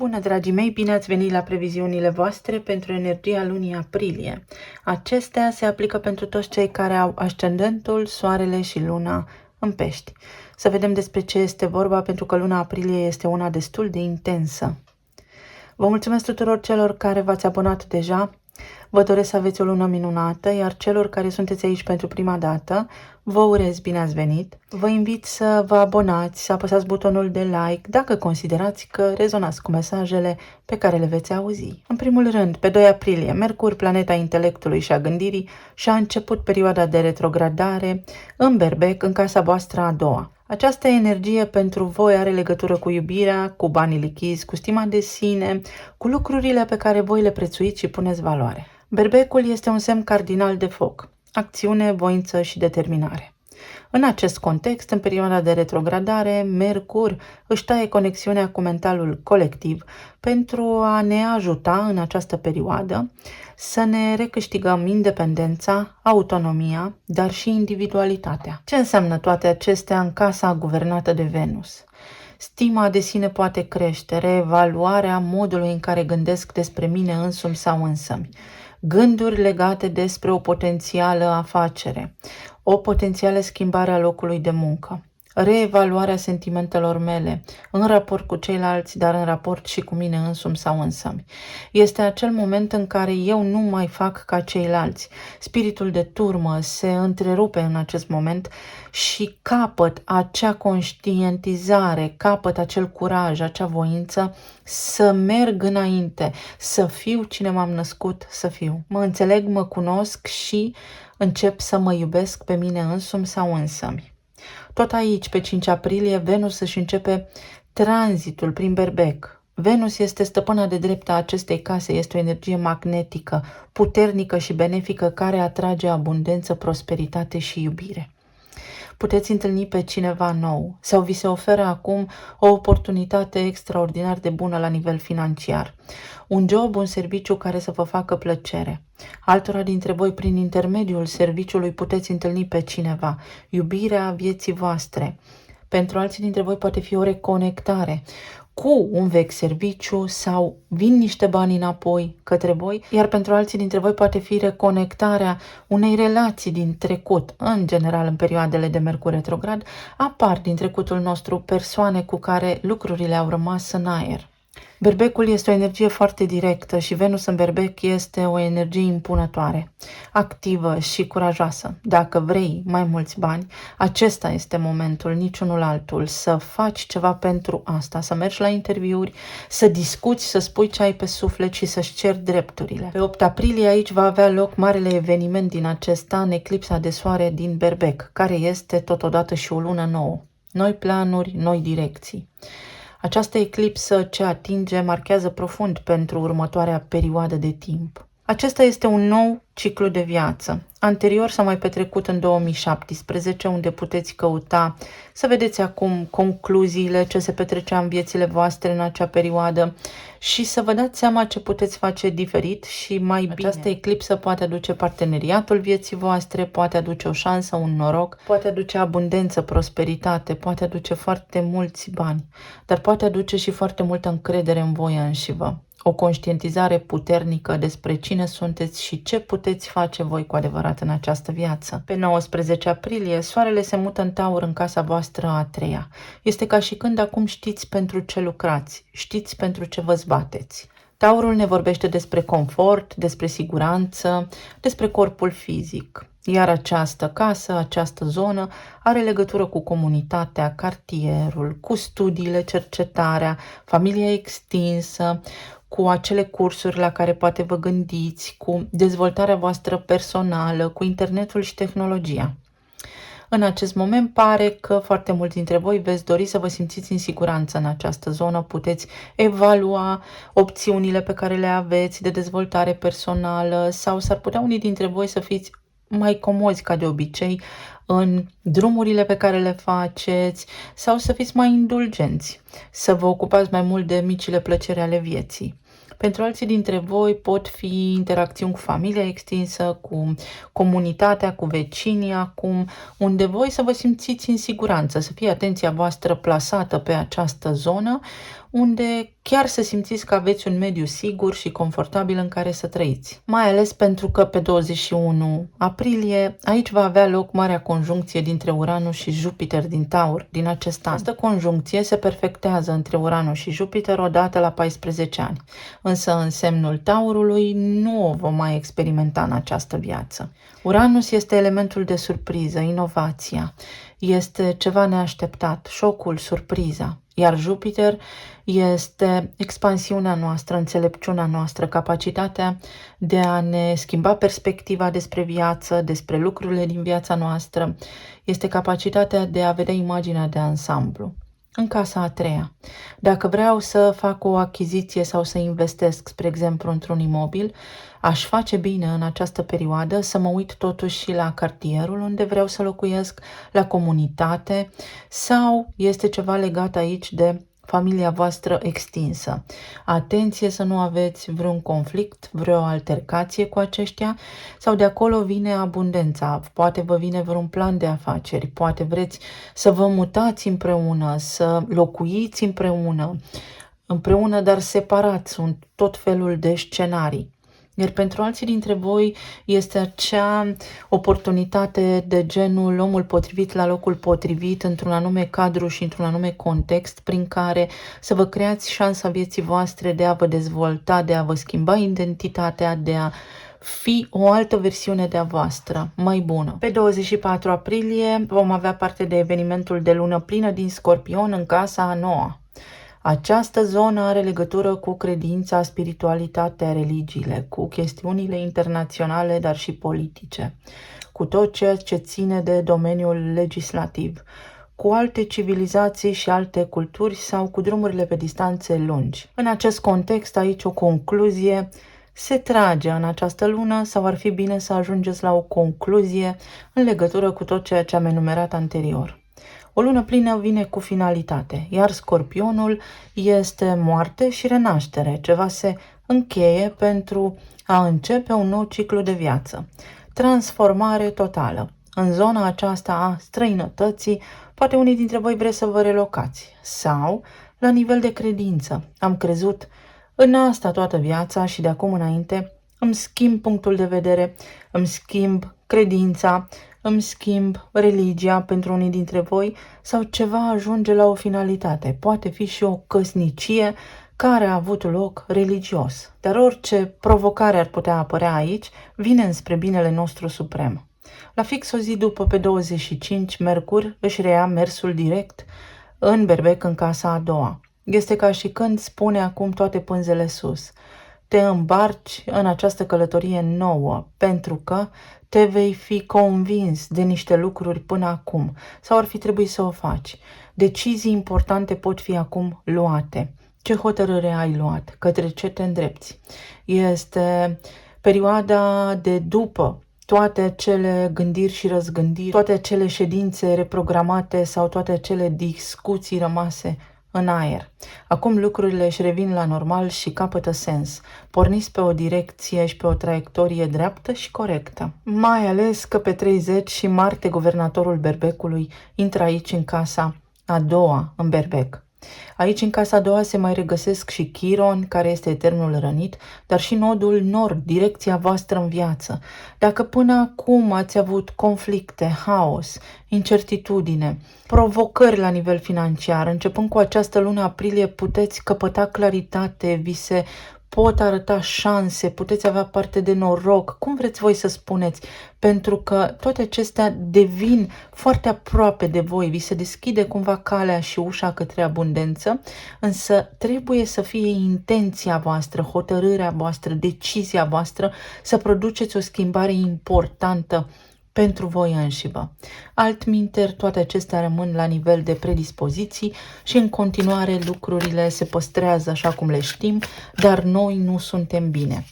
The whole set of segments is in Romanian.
Bună, dragii mei! Bine ați venit la previziunile voastre pentru energia lunii aprilie. Acestea se aplică pentru toți cei care au ascendentul, soarele și luna în Pești. Să vedem despre ce este vorba, pentru că luna aprilie este una destul de intensă. Vă mulțumesc tuturor celor care v-ați abonat deja. Vă doresc să aveți o lună minunată, iar celor care sunteți aici pentru prima dată, vă urez bine ați venit. Vă invit să vă abonați, să apăsați butonul de like dacă considerați că rezonați cu mesajele pe care le veți auzi. În primul rând, pe 2 aprilie, Mercur, planeta intelectului și a gândirii, și-a început perioada de retrogradare în Berbec, în casa voastră a doua. Această energie pentru voi are legătură cu iubirea, cu banii lichizi, cu stima de sine, cu lucrurile pe care voi le prețuiți și puneți valoare. Berbecul este un semn cardinal de foc, acțiune, voință și determinare. În acest context, în perioada de retrogradare, Mercur își taie conexiunea cu mentalul colectiv pentru a ne ajuta în această perioadă să ne recâștigăm independența, autonomia, dar și individualitatea. Ce înseamnă toate acestea în casa guvernată de Venus? Stima de sine poate crește, reevaluarea modului în care gândesc despre mine însumi sau însămi, gânduri legate despre o potențială afacere, o potențială schimbare a locului de muncă, reevaluarea sentimentelor mele în raport cu ceilalți, dar în raport și cu mine însumi sau însămi. Este acel moment în care eu nu mai fac ca ceilalți. Spiritul de turmă se întrerupe în acest moment și capăt acea conștientizare, capăt acel curaj, acea voință să merg înainte, să fiu cine m-am născut să fiu. Mă înțeleg, mă cunosc și încep să mă iubesc pe mine însumi sau însămi. Tot aici, pe 5 aprilie, Venus își începe tranzitul prin Berbec. Venus este stăpâna de drept a acestei case, este o energie magnetică, puternică și benefică care atrage abundență, prosperitate și iubire. Puteți întâlni pe cineva nou sau vi se oferă acum o oportunitate extraordinar de bună la nivel financiar. Un job, un serviciu care să vă facă plăcere. Altora dintre voi, prin intermediul serviciului, puteți întâlni pe cineva. Iubirea vieții voastre. Pentru alții dintre voi poate fi o reconectare cu un vechi serviciu sau vin niște bani înapoi către voi, iar pentru alții dintre voi poate fi reconectarea unei relații din trecut. În general, în perioadele de Mercur retrograd, apar din trecutul nostru persoane cu care lucrurile au rămas în aer. Berbecul este o energie foarte directă și Venus în Berbec este o energie impunătoare, activă și curajoasă. Dacă vrei mai mulți bani, acesta este momentul, niciunul altul, să faci ceva pentru asta, să mergi la interviuri, să discuți, să spui ce ai pe suflet și să-și ceri drepturile. Pe 8 aprilie aici va avea loc marele eveniment din acest an, eclipsa de soare din Berbec, care este totodată și o lună nouă. Noi planuri, noi direcții. Această eclipsă ce atinge marchează profund pentru următoarea perioadă de timp. Acesta este un nou ciclu de viață. Anterior s-a mai petrecut în 2017, unde puteți căuta să vedeți acum concluziile, ce se petrecea în viețile voastre în acea perioadă și să vă dați seama ce puteți face diferit și mai bine. Această eclipsă poate aduce parteneriatul vieții voastre, poate aduce o șansă, un noroc, poate aduce abundență, prosperitate, poate aduce foarte mulți bani, dar poate aduce și foarte multă încredere în voi înșivă. O conștientizare puternică despre cine sunteți și ce puteți face voi cu adevărat în această viață. Pe 19 aprilie, soarele se mută în Taur, în casa voastră a treia. Este ca și când acum știți pentru ce lucrați, știți pentru ce vă zbateți. Taurul ne vorbește despre confort, despre siguranță, despre corpul fizic. Iar această casă, această zonă, are legătură cu comunitatea, cartierul, cu studiile, cercetarea, familia extinsă, cu acele cursuri la care poate vă gândiți, cu dezvoltarea voastră personală, cu internetul și tehnologia. În acest moment pare că foarte mulți dintre voi veți dori să vă simțiți în siguranță în această zonă, puteți evalua opțiunile pe care le aveți de dezvoltare personală sau s-ar putea unii dintre voi să fiți mai comozi ca de obicei în drumurile pe care le faceți sau să fiți mai indulgenți, să vă ocupați mai mult de micile plăceri ale vieții. Pentru alții dintre voi pot fi interacțiuni cu familia extinsă, cu comunitatea, cu vecinii acum, unde voi să vă simțiți în siguranță, să fie atenția voastră plasată pe această zonă, unde chiar să simțiți că aveți un mediu sigur și confortabil în care să trăiți. Mai ales pentru că pe 21 aprilie aici va avea loc marea conjuncție dintre Uranus și Jupiter din Taur din acest an. Această conjuncție se perfectează între Uranus și Jupiter odată la 14 ani, însă în semnul Taurului nu o vom mai experimenta în această viață. Uranus este elementul de surpriză, inovația, este ceva neașteptat, șocul, surpriza. Iar Jupiter este expansiunea noastră, înțelepciunea noastră, capacitatea de a ne schimba perspectiva despre viață, despre lucrurile din viața noastră. Este capacitatea de a vedea imaginea de ansamblu. În casa a treia, dacă vreau să fac o achiziție sau să investesc, spre exemplu, într-un imobil, aș face bine în această perioadă să mă uit totuși și la cartierul unde vreau să locuiesc, la comunitate, sau este ceva legat aici de familia voastră extinsă. Atenție să nu aveți vreun conflict, vreo altercație cu aceștia, sau de acolo vine abundența, poate vă vine vreun plan de afaceri, poate vreți să vă mutați împreună, să locuiți împreună, dar separat, sunt tot felul de scenarii. Iar pentru alții dintre voi este acea oportunitate de genul omul potrivit la locul potrivit, într-un anume cadru și într-un anume context, prin care să vă creați șansa vieții voastre de a vă dezvolta, de a vă schimba identitatea, de a fi o altă versiune de a voastră, mai bună. Pe 24 aprilie vom avea parte de evenimentul de lună plină din Scorpion în casa a noua. Această zonă are legătură cu credința, spiritualitatea, religiile, cu chestiunile internaționale, dar și politice, cu tot ceea ce ține de domeniul legislativ, cu alte civilizații și alte culturi sau cu drumurile pe distanțe lungi. În acest context, aici o concluzie se trage în această lună sau ar fi bine să ajungeți la o concluzie în legătură cu tot ceea ce am enumerat anterior. O lună plină vine cu finalitate, iar Scorpionul este moarte și renaștere, ceva se încheie pentru a începe un nou ciclu de viață. Transformare totală. În zona aceasta a străinătății, poate unii dintre voi vreți să vă relocați sau la nivel de credință. Am crezut în asta toată viața și de acum înainte îmi schimb punctul de vedere, îmi schimb credința, îmi schimb religia pentru unii dintre voi sau ceva ajunge la o finalitate. Poate fi și o căsnicie care a avut loc religios. Dar orice provocare ar putea apărea aici vine înspre binele nostru suprem. La fix o zi după, pe 25, Mercur își reia mersul direct în Berbec, în casa a doua. Este ca și când spune acum toate pânzele sus. Te îmbarci în această călătorie nouă, pentru că te vei fi convins de niște lucruri până acum, sau ar fi trebuit să o faci. Decizii importante pot fi acum luate. Ce hotărâre ai luat? Către ce te îndrepți? Este perioada de după toate acele gândiri și răzgândiri, toate acele ședințe reprogramate sau toate acele discuții rămase în aer. Acum lucrurile își revin la normal și capătă sens. Porniți pe o direcție și pe o traiectorie dreaptă și corectă. Mai ales că pe 30 și Marte, guvernatorul Berbecului, intră aici în casa a doua, în Berbec. Aici, în casa a doua, se mai regăsesc și Chiron, care este eternul rănit, dar și nodul nord, direcția voastră în viață. Dacă până acum ați avut conflicte, haos, incertitudine, provocări la nivel financiar, începând cu această lună aprilie, puteți căpăta claritate, vi se pot arăta șanse, puteți avea parte de noroc, cum vreți voi să spuneți, pentru că toate acestea devin foarte aproape de voi, vi se deschide cumva calea și ușa către abundență, însă trebuie să fie intenția voastră, hotărârea voastră, decizia voastră să produceți o schimbare importantă pentru voi înșivă. Altminteri, toate acestea rămân la nivel de predispoziții și în continuare lucrurile se păstrează așa cum le știm, dar noi nu suntem bine.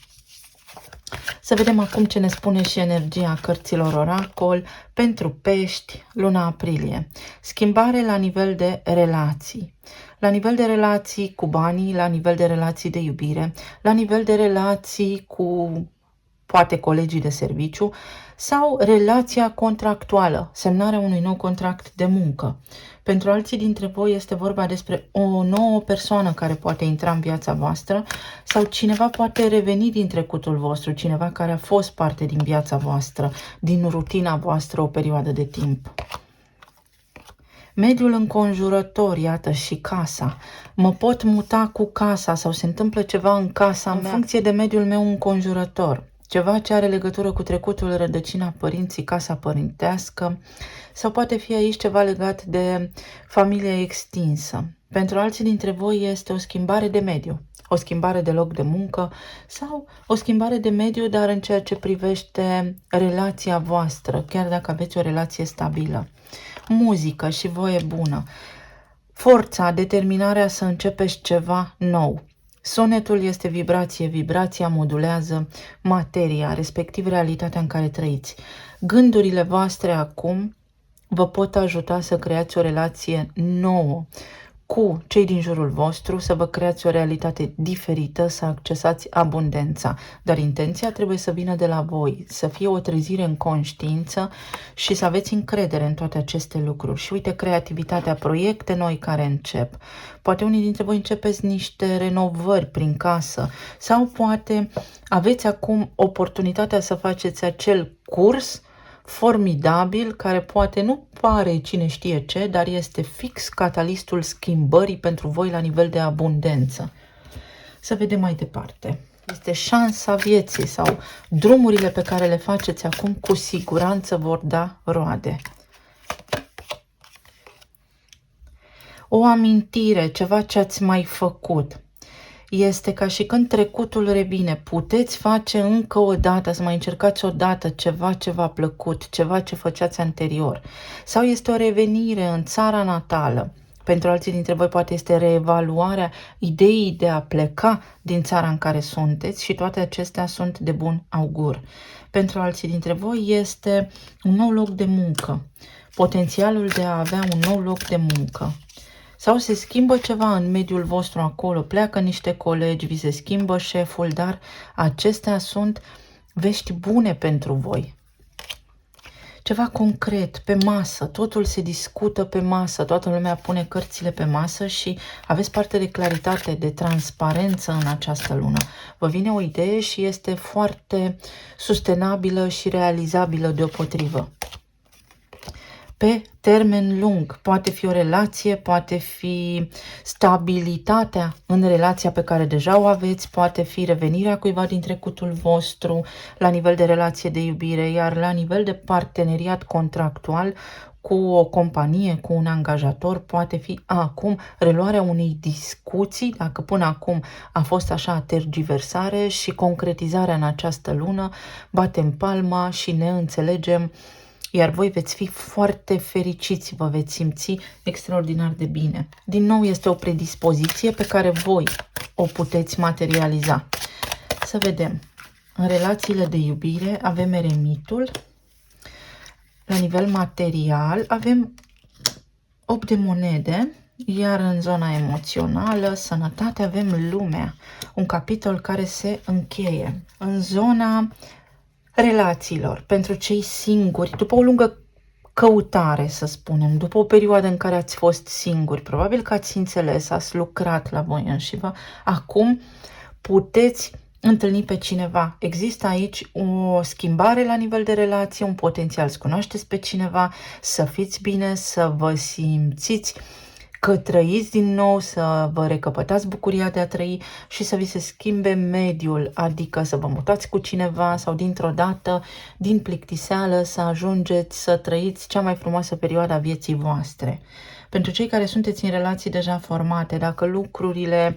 Să vedem acum ce ne spune și energia cărților oracol pentru pești, luna aprilie. Schimbare la nivel de relații. La nivel de relații cu banii, la nivel de relații de iubire, la nivel de relații cu poate colegii de serviciu, sau relația contractuală, semnarea unui nou contract de muncă. Pentru alții dintre voi este vorba despre o nouă persoană care poate intra în viața voastră sau cineva poate reveni din trecutul vostru, cineva care a fost parte din viața voastră, din rutina voastră o perioadă de timp. Mediul înconjurător, iată, și casa. Mă pot muta cu casa sau se întâmplă ceva în casa mea în funcție de mediul meu înconjurător. Ceva ce are legătură cu trecutul, rădăcina părinții, casa părintească, sau poate fi aici ceva legat de familia extinsă. Pentru alții dintre voi este o schimbare de mediu, o schimbare de loc de muncă sau o schimbare de mediu, dar în ceea ce privește relația voastră, chiar dacă aveți o relație stabilă. Muzică și voie bună, forța, determinarea să începeți ceva nou. Sonetul este vibrație, vibrația modulează materia, respectiv realitatea în care trăiți. Gândurile voastre acum vă pot ajuta să creați o relație nouă cu cei din jurul vostru, să vă creați o realitate diferită, să accesați abundența. Dar intenția trebuie să vină de la voi, să fie o trezire în conștiință și să aveți încredere în toate aceste lucruri. Și uite, creativitatea, proiecte noi care încep. Poate unii dintre voi începeți niște renovări prin casă sau poate aveți acum oportunitatea să faceți acel curs formidabil, care poate nu pare cine știe ce, dar este fix catalistul schimbării pentru voi la nivel de abundență. Să vedem mai departe. Este șansa vieții sau drumurile pe care le faceți acum cu siguranță vor da roade. O amintire, ceva ce ați mai făcut. Este ca și când trecutul revine. Puteți face încă o dată, să mai încercați o dată ceva ce v-a plăcut, ceva ce făceați anterior. Sau este o revenire în țara natală. Pentru alții dintre voi poate este reevaluarea ideii de a pleca din țara în care sunteți și toate acestea sunt de bun augur. Pentru alții dintre voi este un nou loc de muncă, potențialul de a avea un nou loc de muncă. Sau se schimbă ceva în mediul vostru acolo, pleacă niște colegi, vi se schimbă șeful, dar acestea sunt vești bune pentru voi. Ceva concret, pe masă, totul se discută pe masă, toată lumea pune cărțile pe masă și aveți parte de claritate, de transparență în această lună. Vă vine o idee și este foarte sustenabilă și realizabilă deopotrivă. Pe termen lung, poate fi o relație, poate fi stabilitatea în relația pe care deja o aveți, poate fi revenirea cuiva din trecutul vostru la nivel de relație de iubire, iar la nivel de parteneriat contractual cu o companie, cu un angajator, poate fi acum reluarea unei discuții, dacă până acum a fost așa tergiversare, și concretizarea în această lună, batem palma și ne înțelegem. Iar voi veți fi foarte fericiți, vă veți simți extraordinar de bine. Din nou este o predispoziție pe care voi o puteți materializa. Să vedem. În relațiile de iubire avem eremitul. La nivel material avem 8 de monede. Iar în zona emoțională, sănătate, avem lumea. Un capitol care se încheie. În zona relațiilor, pentru cei singuri, după o lungă căutare, să spunem, după o perioadă în care ați fost singuri, probabil că ați înțeles, ați lucrat la voi înșivă, acum puteți întâlni pe cineva. Există aici o schimbare la nivel de relație, un potențial să cunoașteți pe cineva, să fiți bine, să vă simțiți că trăiți din nou, să vă recăpătați bucuria de a trăi și să vi se schimbe mediul, adică să vă mutați cu cineva sau dintr-o dată, din plictiseală, să ajungeți să trăiți cea mai frumoasă perioadă a vieții voastre. Pentru cei care sunteți în relații deja formate, dacă lucrurile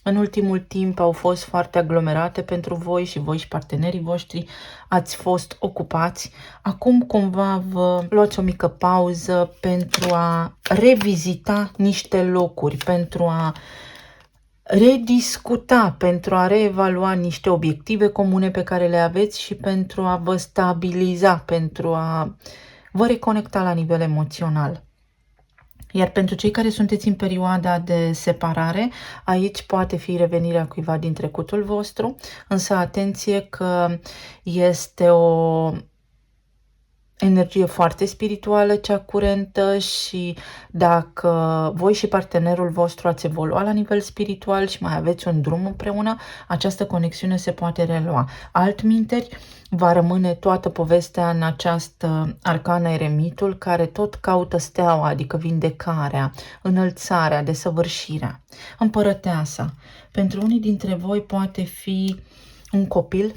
în ultimul timp au fost foarte aglomerate pentru voi și voi și partenerii voștri ați fost ocupați, acum cumva vă luați o mică pauză pentru a revizita niște locuri, pentru a rediscuta, pentru a reevalua niște obiective comune pe care le aveți și pentru a vă stabiliza, pentru a vă reconecta la nivel emoțional. Iar pentru cei care sunteți în perioada de separare, aici poate fi revenirea cuiva din trecutul vostru, însă atenție că este o energie foarte spirituală, cea curentă, și dacă voi și partenerul vostru ați evoluat la nivel spiritual și mai aveți un drum împreună, această conexiune se poate relua. Altminteri, va rămâne toată povestea în această arcană eremitul, care tot caută steaua, adică vindecarea, înălțarea, desăvârșirea. Împărăteasa. Pentru unii dintre voi poate fi un copil,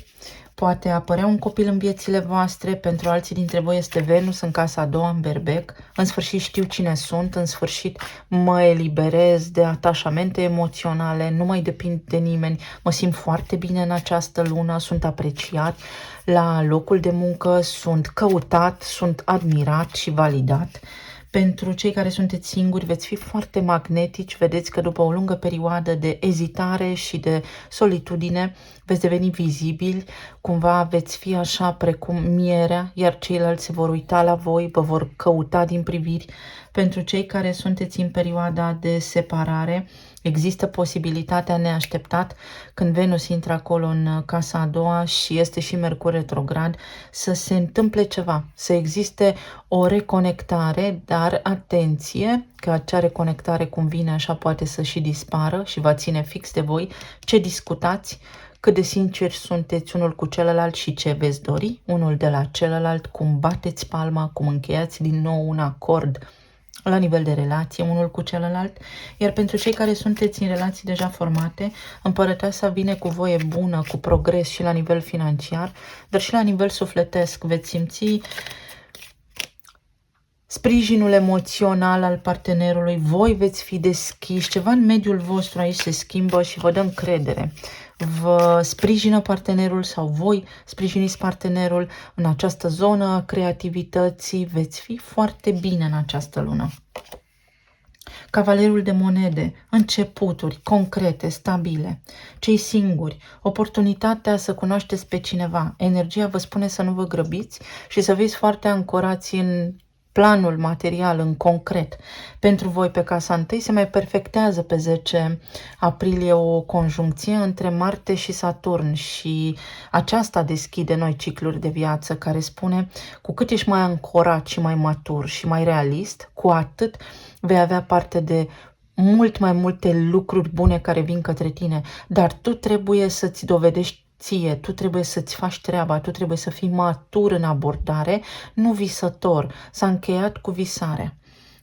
poate apărea un copil în viețile voastre, pentru alții dintre voi este Venus în casa a doua, în berbec. În sfârșit știu cine sunt, în sfârșit mă eliberez de atașamente emoționale, nu mai depind de nimeni, mă simt foarte bine în această lună, sunt apreciat la locul de muncă, sunt căutat, sunt admirat și validat. Pentru cei care sunteți singuri, veți fi foarte magnetici, vedeți că după o lungă perioadă de ezitare și de solitudine, veți deveni vizibili, cumva veți fi așa precum mierea, iar ceilalți se vor uita la voi, vă vor căuta din priviri. Pentru cei care sunteți în perioada de separare, există posibilitatea neașteptat, când Venus intră acolo în casa a doua și este și Mercur retrograd, să se întâmple ceva, să existe o reconectare, dar atenție că acea reconectare cum vine așa poate să și dispară și va ține fix de voi ce discutați, cât de sinceri sunteți unul cu celălalt și ce veți dori unul de la celălalt, cum bateți palma, cum încheiați din nou un acord la nivel de relație unul cu celălalt. Iar pentru cei care sunteți în relații deja formate, împărăteasa vine cu voie bună, cu progres și la nivel financiar, dar și la nivel sufletesc. Veți simți sprijinul emoțional al partenerului, voi veți fi deschiși, ceva în mediul vostru aici se schimbă și vă dă încredere. Vă sprijină partenerul sau voi sprijiniți partenerul în această zonă a creativității, veți fi foarte bine în această lună. Cavalerul de monede, începuturi concrete, stabile, cei singuri, oportunitatea să cunoașteți pe cineva. Energia vă spune să nu vă grăbiți și să fiți foarte ancorați în planul material, în concret. Pentru voi pe casa întâi se mai perfectează pe 10 aprilie o conjuncție între Marte și Saturn și aceasta deschide noi cicluri de viață, care spune cu cât ești mai ancorat și mai matur și mai realist, cu atât vei avea parte de mult mai multe lucruri bune care vin către tine, dar tu trebuie să-ți dovedești ție, tu trebuie să-ți faci treaba, tu trebuie să fii matur în abordare, nu visător. S-a încheiat cu visarea.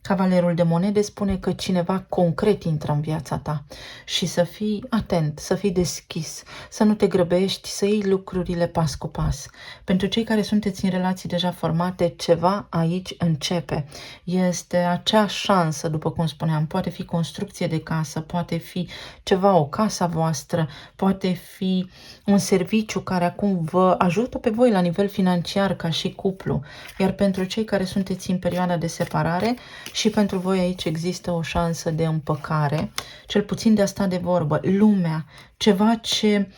Cavalerul de monede spune că cineva concret intră în viața ta și să fii atent, să fii deschis, să nu te grăbești, să iei lucrurile pas cu pas. Pentru cei care sunteți în relații deja formate, ceva aici începe. Este acea șansă, după cum spuneam, poate fi construcție de casă, poate fi ceva, o casă voastră, poate fi un serviciu care acum vă ajută pe voi la nivel financiar ca și cuplu. Iar pentru cei care sunteți în perioada de separare, și pentru voi aici există o șansă de împăcare, cel puțin de a sta de vorbă. Lumea, ceva ce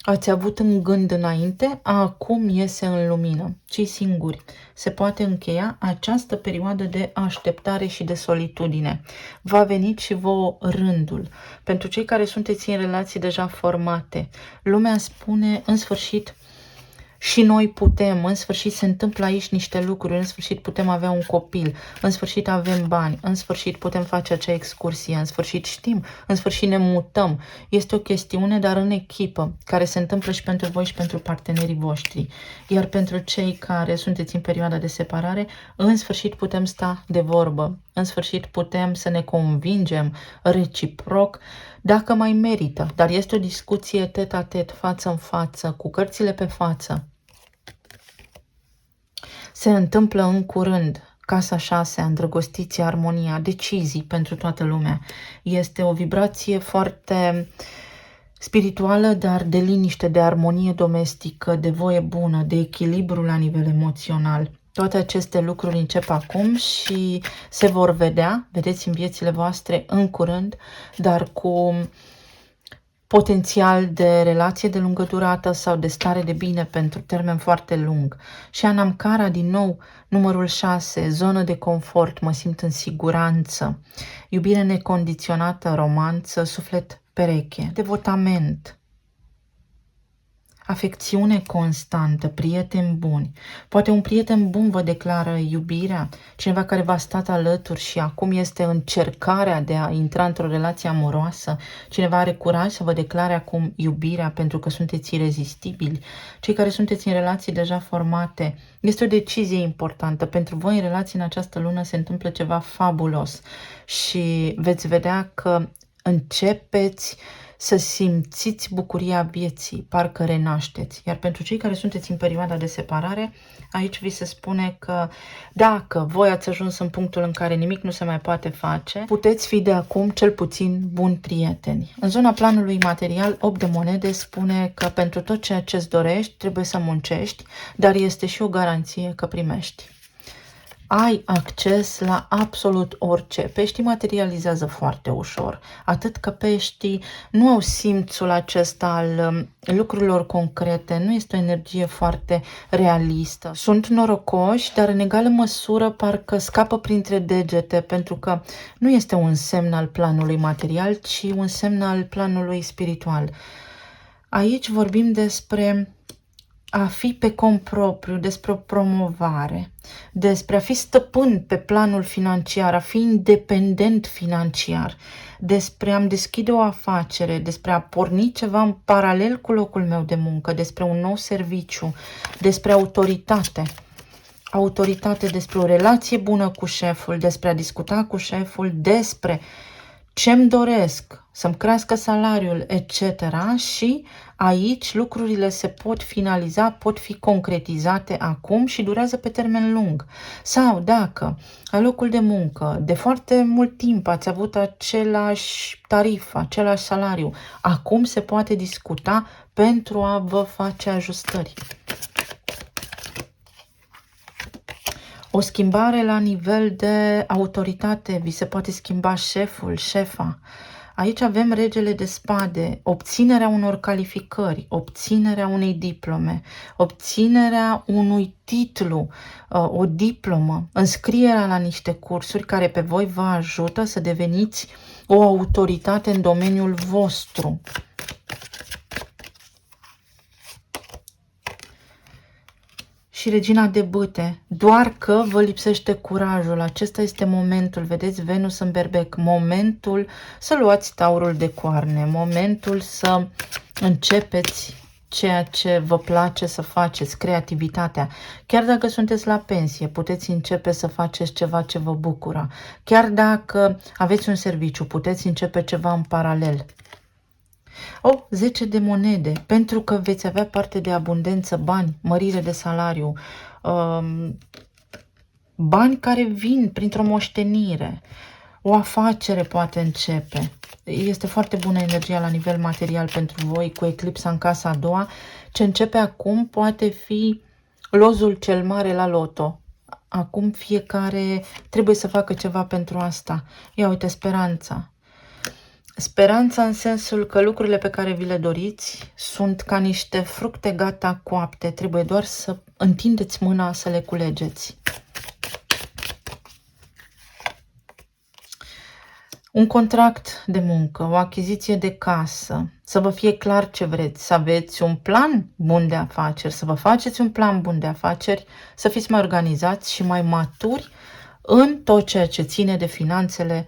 ați avut în gând înainte, acum iese în lumină. Cei singuri, se poate încheia această perioadă de așteptare și de solitudine. Va veni și vouă rândul. Pentru cei care sunteți în relații deja formate, lumea spune în sfârșit și noi putem, în sfârșit se întâmplă aici niște lucruri, în sfârșit putem avea un copil, în sfârșit avem bani, în sfârșit putem face acea excursie, în sfârșit știm, în sfârșit ne mutăm. Este o chestiune, dar în echipă, care se întâmplă și pentru voi și pentru partenerii voștri. Iar pentru cei care sunteți în perioada de separare, în sfârșit putem sta de vorbă, în sfârșit putem să ne convingem reciproc dacă mai merită, dar este o discuție tet-a-tet, față în față, cu cărțile pe față. Se întâmplă în curând. Casa 6, îndrăgostiții, armonia, decizii pentru toată lumea. Este o vibrație foarte spirituală, dar de liniște, de armonie domestică, de voie bună, de echilibru la nivel emoțional. Toate aceste lucruri încep acum și se vor vedea, vedeți, în viețile voastre în curând, dar cu potențial de relație de lungă durată sau de stare de bine pentru termen foarte lung. Și Anamkara, din nou, numărul 6, zonă de confort, mă simt în siguranță, iubire necondiționată, romanță, suflet pereche, devotament, afecțiune constantă, prieteni buni. Poate un prieten bun vă declară iubirea, cineva care v-a stat alături și acum este încercarea de a intra într-o relație amoroasă. Cineva are curaj să vă declare acum iubirea pentru că sunteți irezistibili. Cei care sunteți în relații deja formate, este o decizie importantă. Pentru voi în relații în această lună se întâmplă ceva fabulos și veți vedea că începeți să simțiți bucuria vieții, parcă renașteți. Iar pentru cei care sunteți în perioada de separare, aici vi se spune că dacă voi ați ajuns în punctul în care nimic nu se mai poate face, puteți fi de acum cel puțin buni prieteni. În zona planului material, 8 de monede spune că pentru tot ceea ce îți dorești trebuie să muncești, dar este și o garanție că primești. Ai acces la absolut orice. Peștii materializează foarte ușor, atât că peștii nu au simțul acesta al lucrurilor concrete, nu este o energie foarte realistă. Sunt norocoși, dar în egală măsură parcă scapă printre degete, pentru că nu este un semn al planului material, ci un semn al planului spiritual. Aici vorbim despre a fi pe cont propriu, despre o promovare, despre a fi stăpân pe planul financiar, a fi independent financiar, despre a-mi deschide o afacere, despre a porni ceva în paralel cu locul meu de muncă, despre un nou serviciu, despre autoritate. Autoritate, despre o relație bună cu șeful, despre a discuta cu șeful, despre ce-mi doresc, să-mi crească salariul, etc. Și aici lucrurile se pot finaliza, pot fi concretizate acum și durează pe termen lung. Sau dacă la locul de muncă de foarte mult timp ați avut același tarif, același salariu, acum se poate discuta pentru a vă face ajustări. O schimbare la nivel de autoritate, vi se poate schimba șeful, șefa. Aici avem regele de spade, obținerea unor calificări, obținerea unei diplome, obținerea unui titlu, o diplomă, înscrierea la niște cursuri care pe voi vă ajută să deveniți o autoritate în domeniul vostru. Și regina de bâte, doar că vă lipsește curajul. Acesta este momentul, vedeți, Venus în berbec, momentul să luați taurul de coarne, momentul să începeți ceea ce vă place să faceți, creativitatea. Chiar dacă sunteți la pensie, puteți începe să faceți ceva ce vă bucură. Chiar dacă aveți un serviciu, puteți începe ceva în paralel. 10 de monede, pentru că veți avea parte de abundență, bani, mărire de salariu, bani care vin printr-o moștenire, o afacere poate începe. Este foarte bună energia la nivel material pentru voi cu eclipsa în casa a doua. Ce începe acum poate fi lozul cel mare la loto. Acum fiecare trebuie să facă ceva pentru asta. Ia uite, speranța. Speranța în sensul că lucrurile pe care vi le doriți sunt ca niște fructe gata coapte. Trebuie doar să întindeți mâna să le culegeți. Un contract de muncă, o achiziție de casă, să vă fie clar ce vreți, să aveți un plan bun de afaceri, să vă faceți un plan bun de afaceri, să fiți mai organizați și mai maturi în tot ceea ce ține de finanțele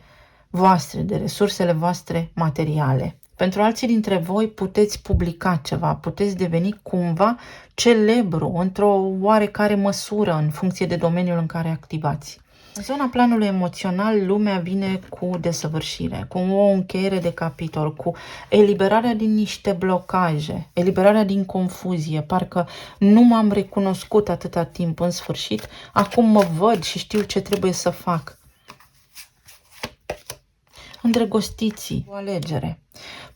voastre, de resursele voastre materiale. Pentru alții dintre voi puteți publica ceva, puteți deveni cumva celebru într-o oarecare măsură în funcție de domeniul în care activați. În zona planului emoțional, lumea vine cu desăvârșire, cu o încheiere de capitol, cu eliberarea din niște blocaje, eliberarea din confuzie, parcă nu m-am recunoscut atâta timp în sfârșit, acum mă văd și știu ce trebuie să fac. Îndrăgostiții, o alegere.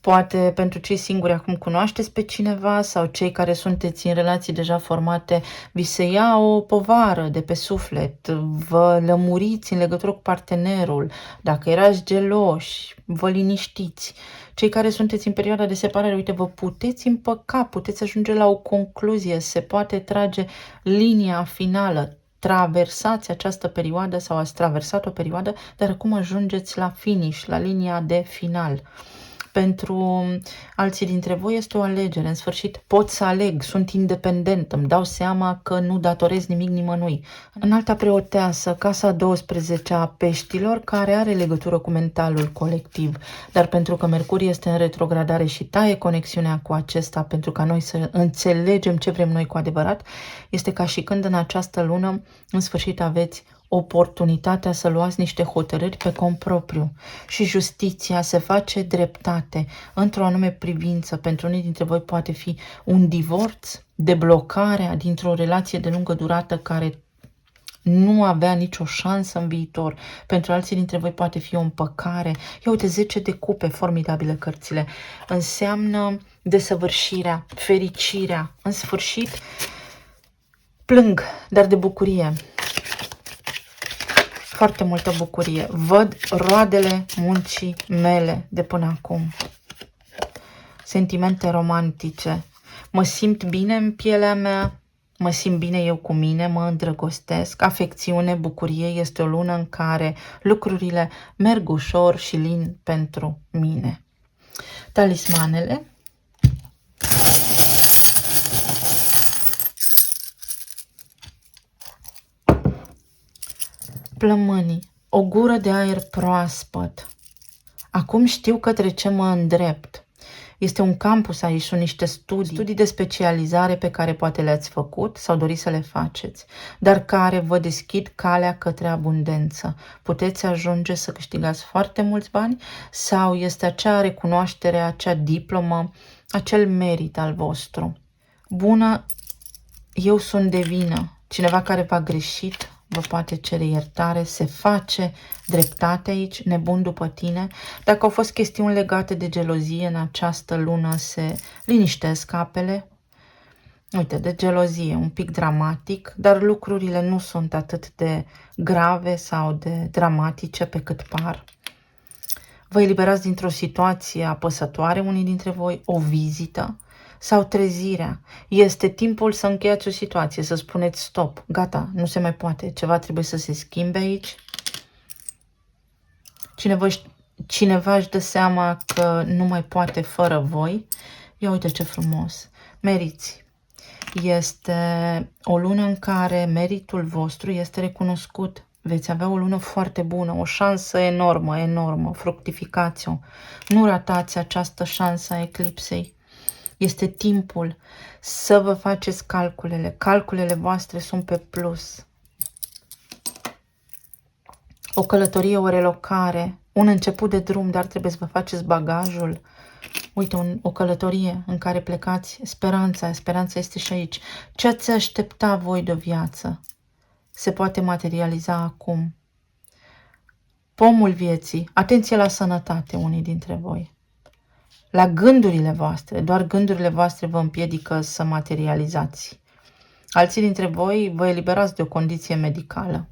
Poate pentru cei singuri acum cunoașteți pe cineva sau cei care sunteți în relații deja formate, vi se ia o povară de pe suflet, vă lămuriți în legătură cu partenerul, dacă erați geloși, vă liniștiți. Cei care sunteți în perioada de separare, uite, vă puteți împăca, puteți ajunge la o concluzie, se poate trage linia finală. Traversați această perioadă sau ați traversat o perioadă, dar acum ajungeți la finish, la linia de final. Pentru alții dintre voi este o alegere. În sfârșit pot să aleg, sunt independent, îmi dau seama că nu datorez nimic nimănui. Înalta preoteasă, casa 12 a peștilor, care are legătură cu mentalul colectiv, dar pentru că Mercur este în retrogradare și taie conexiunea cu acesta pentru ca noi să înțelegem ce vrem noi cu adevărat, este ca și când în această lună, în sfârșit, aveți oportunitatea să luați niște hotărâri pe cont propriu și justiția se face dreptate într-o anume privință. Pentru unii dintre voi poate fi un divorț, deblocarea dintr-o relație de lungă durată care nu avea nicio șansă în viitor. Pentru alții dintre voi poate fi o împăcare. Ia uite, 10 de cupe, formidabile cărțile. Înseamnă desăvârșirea, fericirea. În sfârșit, plâng, dar de bucurie. Foarte multă bucurie. Văd roadele muncii mele de până acum. Sentimente romantice. Mă simt bine în pielea mea, mă simt bine eu cu mine, mă îndrăgostesc. Afecțiune, bucurie, este o lună în care lucrurile merg ușor și lin pentru mine. Talismanele. Plămânii, o gură de aer proaspăt. Acum știu către ce mă îndrept. Este un campus aici, sunt niște studii de specializare pe care poate le-ați făcut sau doriți să le faceți, dar care vă deschid calea către abundență. Puteți ajunge să câștigați foarte mulți bani sau este acea recunoaștere, acea diplomă, acel merit al vostru. Bună, eu sunt de vină. Cineva care v-a greșit vă poate cere iertare, se face dreptate aici, nebun după tine. Dacă au fost chestiuni legate de gelozie în această lună, se liniștesc apele. Uite, de gelozie, un pic dramatic, dar lucrurile nu sunt atât de grave sau de dramatice pe cât par. Vă eliberați dintr-o situație apăsătoare, unii dintre voi, o vizită sau trezirea. Este timpul să încheiați o situație, să spuneți stop, gata, nu se mai poate, ceva trebuie să se schimbe aici. Cineva își dă seama că nu mai poate fără voi. Ia uite ce frumos, meriți. Este o lună în care meritul vostru este recunoscut. Veți avea o lună foarte bună, o șansă enormă, enormă, fructificați-o. Nu ratați această șansă a eclipsei. Este timpul să vă faceți calculele. Calculele voastre sunt pe plus. O călătorie, o relocare, un început de drum, dar trebuie să vă faceți bagajul. Uite, o călătorie în care plecați, speranța este și aici. Ce ați aștepta voi de o viață se poate materializa acum. Pomul vieții, atenție la sănătate, unii dintre voi. La gândurile voastre, doar gândurile voastre vă împiedică să materializați. Alții dintre voi vă eliberați de o condiție medicală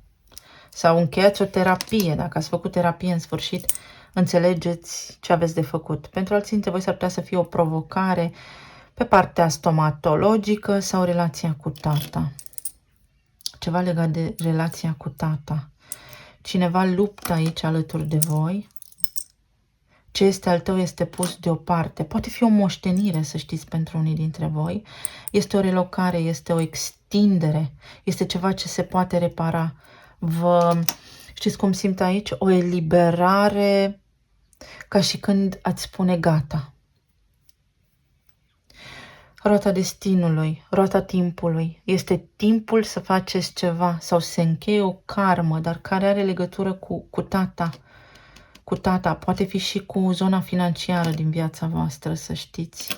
sau încheiați o terapie. Dacă ați făcut terapie în sfârșit, înțelegeți ce aveți de făcut. Pentru alții dintre voi s-ar putea să fie o provocare pe partea stomatologică sau relația cu tata. Ceva legat de relația cu tata. Cineva luptă aici alături de voi. Ce este al tău este pus deoparte. Poate fi o moștenire, să știți, pentru unii dintre voi. Este o relocare, este o extindere, este ceva ce se poate repara. Știți cum simt aici? O eliberare, ca și când ați spune gata. Roata destinului, roata timpului. Este timpul să faceți ceva sau să încheie o karmă, dar care are legătură cu tata. Cu tata, poate fi și cu zona financiară din viața voastră, să știți.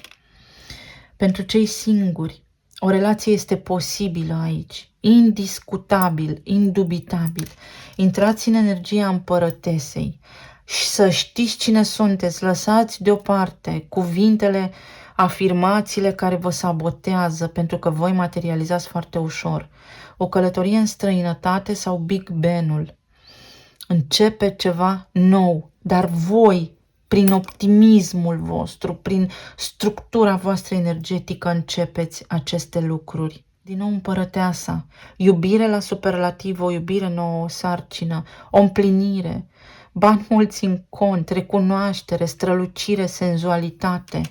Pentru cei singuri, o relație este posibilă aici, indiscutabil, indubitabil. Intrați în energia împărătesei. și să știți cine sunteți. Lăsați deoparte cuvintele, afirmațiile care vă sabotează, pentru că voi materializați foarte ușor. O călătorie în străinătate sau Big Ben-ul. Începe ceva nou, dar voi, prin optimismul vostru, prin structura voastră energetică, începeți aceste lucruri. Din nou împărăteasa, iubire la superlativ, o iubire nouă, o sarcină, o împlinire, bani mulți în cont, recunoaștere, strălucire, senzualitate,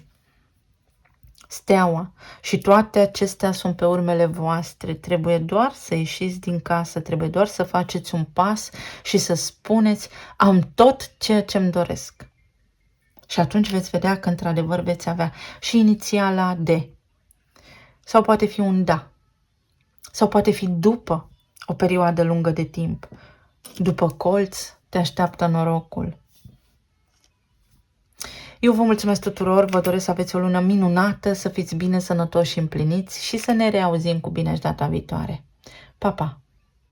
steaua. Și toate acestea sunt pe urmele voastre. Trebuie doar să ieșiți din casă, trebuie doar să faceți un pas și să spuneți: am tot ceea ce îmi doresc. Și atunci veți vedea că într-adevăr veți avea și inițiala D. Sau poate fi un da. Sau poate fi după o perioadă lungă de timp. După colț te așteaptă norocul. Eu vă mulțumesc tuturor, vă doresc să aveți o lună minunată, să fiți bine, sănătoși și împliniți și să ne reauzim cu bine și data viitoare. Pa, pa!